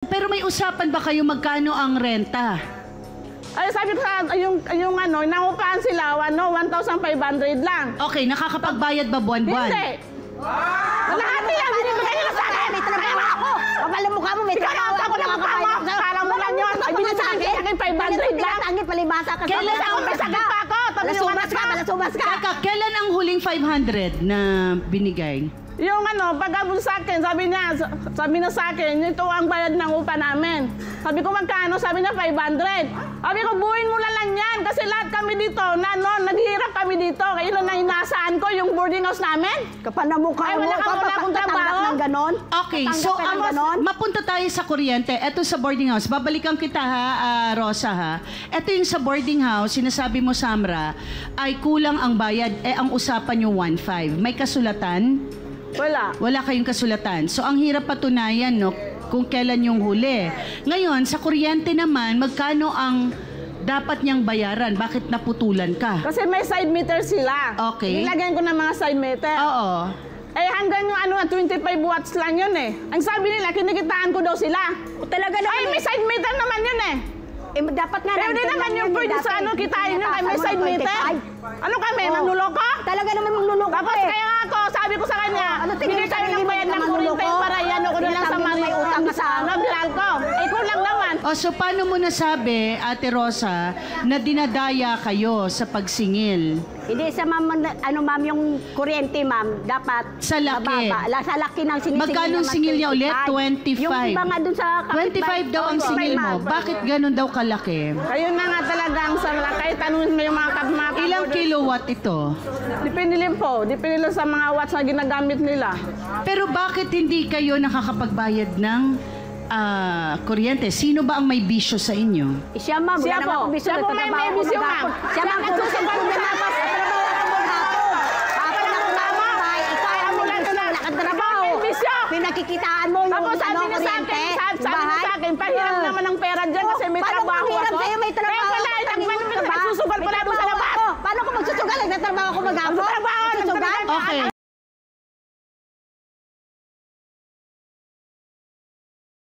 Pero may usapan ba kayo magkano ang renta? Ay, sabi ko sa yung nangupahan sila, 1,500 lang. Okay, nakakapagbayad ba buwan-buwan? Hindi. Kalahati lang, binibigay nila sa akin. May trabaho ako. Kapal ang mukha mo, may trabaho ako. Nakakapayap mo. Kala mo lang yun. Ay, binibigay sa akin 500 lang. Tangit, palibasa ka. Kailan ako may sakit pa ako? Balasubas ka. Teka, kailan ang huling 500 na binigay? Yung pag-abot sa akin, sabi na sa akin, ito ang bayad ng upa namin. Sabi ko, magkano? Sabi niya, 500. Sabi ko, buuin mo lang yan. Kasi lahat kami dito, naghihirap kami dito. Kaya yun ang inasaan ko, yung boarding house namin. Kapal na mukha mo. Wala akong trabaho. Ng ganon. Okay, so mapunta tayo sa kuryente. Ito sa boarding house. Babalikan kita ha, Rosa ha. Ito yung sa boarding house, sinasabi mo Samra, ay kulang ang bayad. Ang usapan yung 1.5. May kasulatan? Wala. Wala kayong kasulatan. So, ang hirap patunayan, no? Kung kailan yung huli. Ngayon, sa kuryente naman, magkano ang dapat niyang bayaran? Bakit naputulan ka? Kasi may side meter sila. Okay. Nilagyan ko ng mga side meter. Oo. Eh, hanggang yung 25 watts lang yun eh. Ang sabi nila, kinikitaan ko daw sila. Talaga naman. Ay, may side meter naman yun eh. Dapat nga. Pero di naman yung pwede sa kitain nyo ay may side meter. Ano kami, manluloko? Talaga naman manluloko. Tapos kaya nga ako, sabi ko sa kanya, bigay tayo ng bayad ng kuryente para yan ko na lang sa may utang sa bilal ko. Eh, kulang naman. O, so paano mo nasabi, Ate Rosa, na dinadaya kayo sa pagsingil? Hindi sa ma'am, yung kuryente, ma'am, dapat Sa laki. Sa laki ng sinisingil. Magkano singil niya ulit? 25. Yung iba nga dun sa 25 daw ang singil mo. Bakit ganun daw kalaki? Kayo na nga talaga ang sarla. Kahit tanungin mo yung mga Ilang kilowatt ito? Depende din po. Depende lang sa mga watts na ginagamit nila. Pero bakit hindi kayo nakakapagbayad ng kuryente? Sino ba ang may bisyo sa inyo? Siya, ma'am. Siya Wala naman po. akong bisyo. Siya po may bisyo, ma'am. Siya, ma'am. Kung gusto ko na naman, pinakikitaan mo yung tapos sabi niya sa akin, pahiram naman ng pera dyan kasi may trabaho ako. Paano sa'yo may trabaho? Kaya pala, nagsusugal pala doon sa labas. Paano ko magsusugal? Nagtatrabaho ako maghapon? Nagtatrabaho. Magsusugal? Okay.